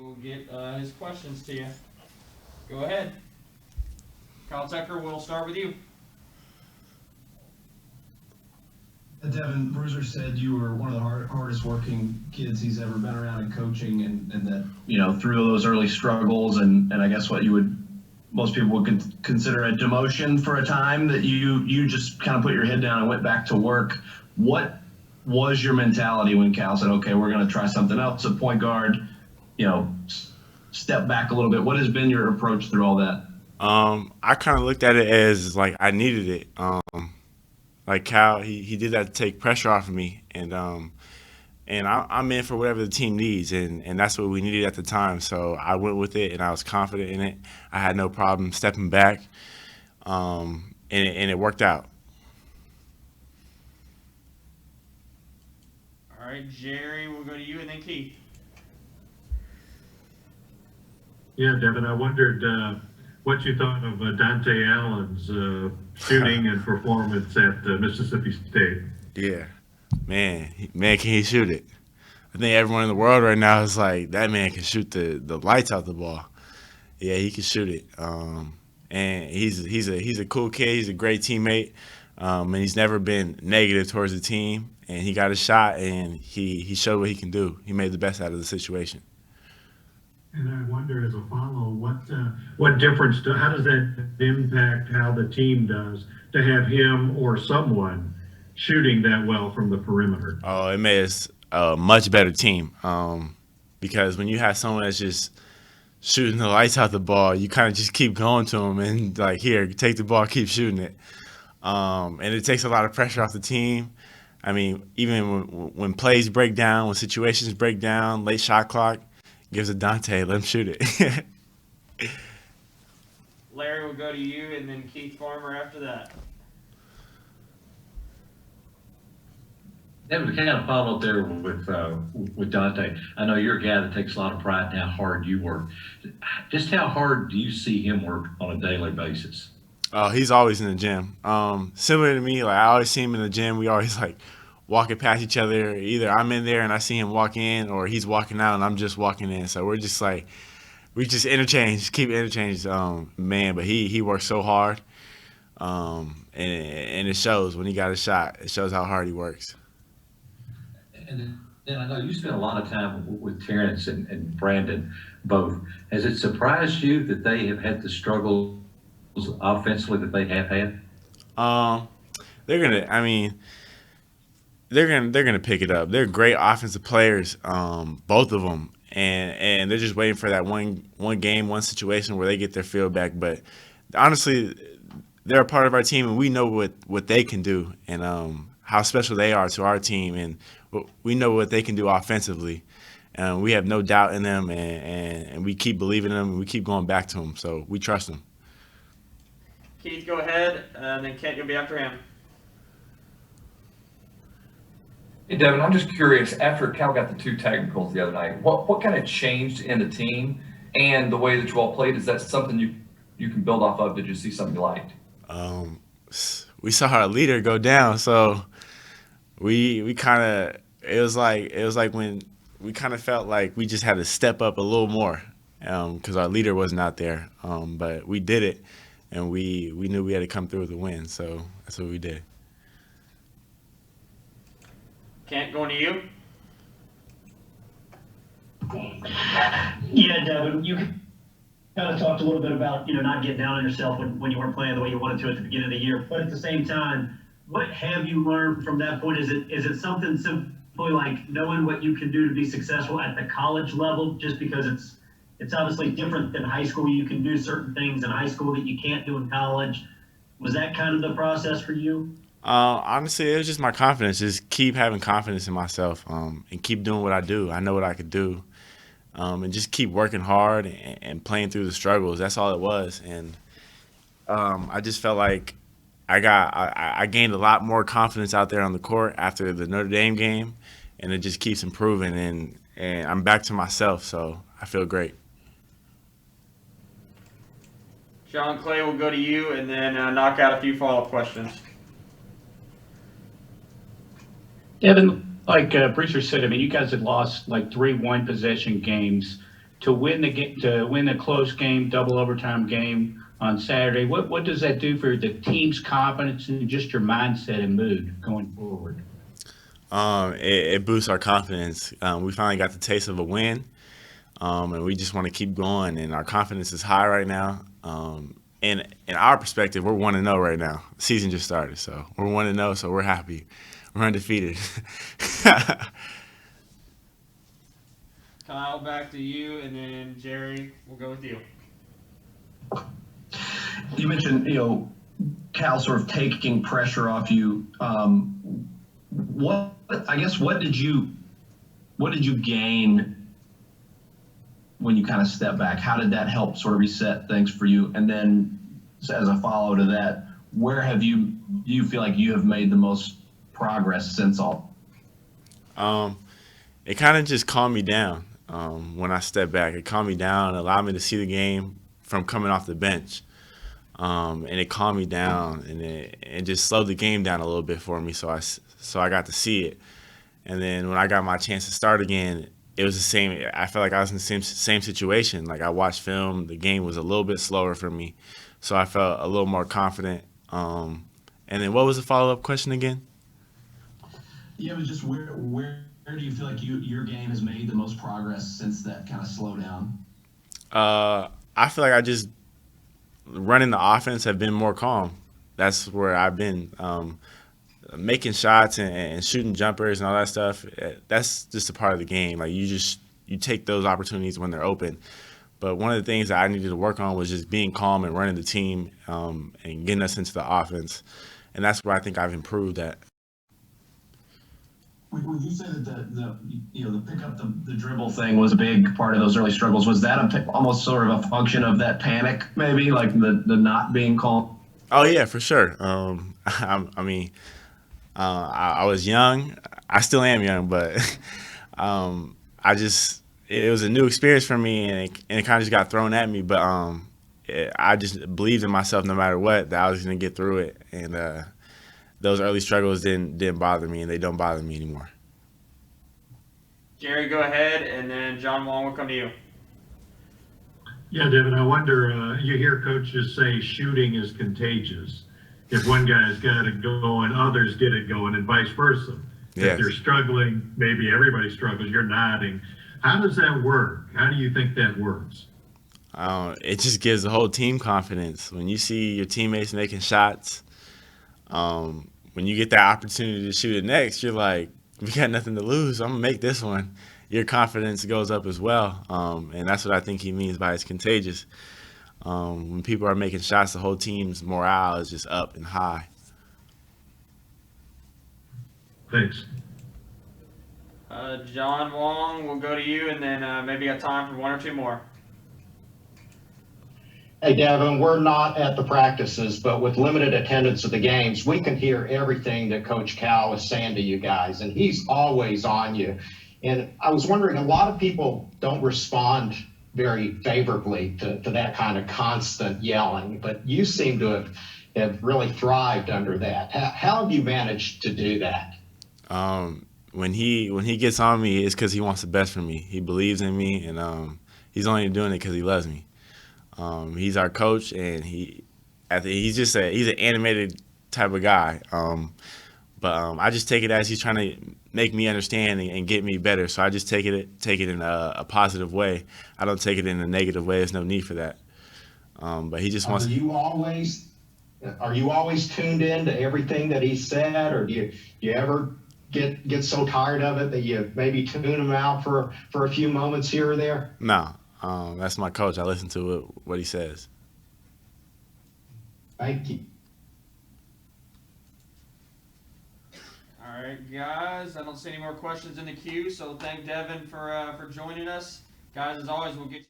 will get his questions to you. Go ahead. Kyle Tucker, we'll start with you. Devin, Bruiser said you were one of the hardest working kids he's ever been around in coaching, and that, through those early struggles and I guess what most people would consider a demotion for a time, that you just kind of put your head down and went back to work. What was your mentality when Cal said, okay, we're going to try something else at point guard, step back a little bit? What has been your approach through all that? I kind of looked at it as like I needed it. Like Cal, he did that to take pressure off of me, and I'm in for whatever the team needs, and that's what we needed at the time. So I went with it, and I was confident in it. I had no problem stepping back, and it worked out. All right, Jerry, we'll go to you, and then Keith. Yeah, Devin, I wondered what you thought of Dante Allen's shooting and performance at Mississippi State. Yeah, man, can he shoot it? I think everyone in the world right now is like, that man can shoot the lights out the ball. Yeah, he can shoot it. And he's a cool kid. He's a great teammate, and he's never been negative towards the team. And he got a shot, and he showed what he can do. He made the best out of the situation. And I wonder, as a follow, what difference? How does that impact how the team does to have him or someone shooting that well from the perimeter? Oh, it made us a much better team. Because when you have someone that's just shooting the lights out the ball, you kind of just keep going to them and like, here, take the ball, keep shooting it. And it takes a lot of pressure off the team. I mean, even when plays break down, when situations break down, late shot clock, gives it Dante, let him shoot it. Larry, will go to you, and then Keith Farmer after that. Devin, to kind of follow up there with Dante, I know you're a guy that takes a lot of pride in how hard you work. Just how hard do you see him work on a daily basis? Oh, he's always in the gym. Similar to me, like I always see him in the gym. We always like walking past each other. Either I'm in there and I see him walk in, or he's walking out and I'm just walking in. So we're just like, we just keep interchange, man. But he works so hard, and it shows when he got a shot. It shows how hard he works. And then I know you spent a lot of time with Terrence and Brandon both. Has it surprised you that they have had the struggles offensively that they have had? They're gonna pick it up. They're great offensive players, both of them, and they're just waiting for that one game, one situation where they get their feel back. But honestly, they're a part of our team, and we know what they can do, and how special they are to our team, and we know what they can do offensively. And we have no doubt in them, and we keep believing in them, and we keep going back to them. So we trust them. Keith, go ahead, and then Kent, you'll be after him. Hey, Devin, I'm just curious, after Cal got the two technicals the other night, what kind of changed in the team and the way that you all played? Is that something you can build off of? Did you see something you liked? We saw our leader go down, so we kind of it was like when we kind of felt like we just had to step up a little more because our leader wasn't out there, but we did it, and we knew we had to come through with a win, so that's what we did. Kent, going to you. Yeah, Devin, you kind of talked a little bit about, not getting down on yourself when you weren't playing the way you wanted to at the beginning of the year. But at the same time, what have you learned from that point? Is it something simply like knowing what you can do to be successful at the college level, just because it's obviously different than high school? You can do certain things in high school that you can't do in college. Was that kind of the process for you? Honestly, it was just my confidence. Just keep having confidence in myself, and keep doing what I do. I know what I could do, and just keep working hard and playing through the struggles. That's all it was. And I just felt like I gained a lot more confidence out there on the court after the Notre Dame game, and it just keeps improving. And I'm back to myself, so I feel great. Sean Clay, will go to you, and then knock out a few follow-up questions. Devin, like Brewster said, I mean, you guys had lost like 3 one-possession games to win the close game, double overtime game on Saturday. What does that do for the team's confidence and just your mindset and mood going forward? It boosts our confidence. We finally got the taste of a win, and we just want to keep going. And our confidence is high right now. And in our perspective, we're 1-0 right now. The season just started, so we're 1-0, so we're happy. We're undefeated. Kyle, back to you, and then Jerry, we'll go with you. You mentioned, Cal sort of taking pressure off you. What did you gain when you kind of step back? How did that help sort of reset things for you? And then as a follow to that, where do you feel like you have made the most progress since all? It kind of just calmed me down when I stepped back. It calmed me down, allowed me to see the game from coming off the bench. And it calmed me down, and it just slowed the game down a little bit for me, so I got to see it. And then when I got my chance to start again, it was the same. I felt like I was in the same situation. Like, I watched film, the game was a little bit slower for me, so I felt a little more confident. And then what was the follow-up question again? Yeah, it was just where do you feel like your game has made the most progress since that kind of slowdown? I feel like I just running the offense have been more calm. That's where I've been. Making shots and shooting jumpers and all that stuff, that's just a part of the game. Like, you take those opportunities when they're open. But one of the things that I needed to work on was just being calm and running the team and getting us into the offense. And that's where I think I've improved at. Would you say that the pick up the dribble thing was a big part of those early struggles? Was that almost sort of a function of that panic, maybe, like the not being calm? Oh yeah, for sure. I was young. I still am young, but it was a new experience for me, and it kind of just got thrown at me. But I just believed in myself no matter what, that I was going to get through it. And those early struggles didn't bother me, and they don't bother me anymore. Jerry, go ahead, and then John Wong will come to you. Yeah, Devin, I wonder, you hear coaches say shooting is contagious. If one guy's got it going, others get it going, and vice versa. Yes. If they're struggling, maybe everybody struggles, you're nodding. How does that work? How do you think that works? It just gives the whole team confidence. When you see your teammates making shots, when you get that opportunity to shoot it next, you're like, we got nothing to lose. I'm going to make this one. Your confidence goes up as well. And that's what I think he means by it's contagious. When people are making shots, the whole team's morale is just up and high. Thanks. John Wong, we'll go to you, and then maybe got time for one or two more. Hey, Devin, we're not at the practices, but with limited attendance at the games, we can hear everything that Coach Cal is saying to you guys, and he's always on you. And I was wondering, a lot of people don't respond very favorably to that kind of constant yelling, but you seem to have really thrived under that. How have you managed to do that? When he gets on me, it's because he wants the best for me. He believes in me, and he's only doing it because he loves me. He's our coach, and he's an animated type of guy. But I just take it as he's trying to make me understand and get me better. So I just take it in a positive way. I don't take it in a negative way. There's no need for that. But he just wants. Are you always tuned in to everything that he said, or do you ever get so tired of it that you maybe tune him out for a few moments here or there? No, that's my coach. I listen to what he says. Thank you. All right, guys, I don't see any more questions in the queue, so thank Devin for joining us. Guys, as always, we'll get you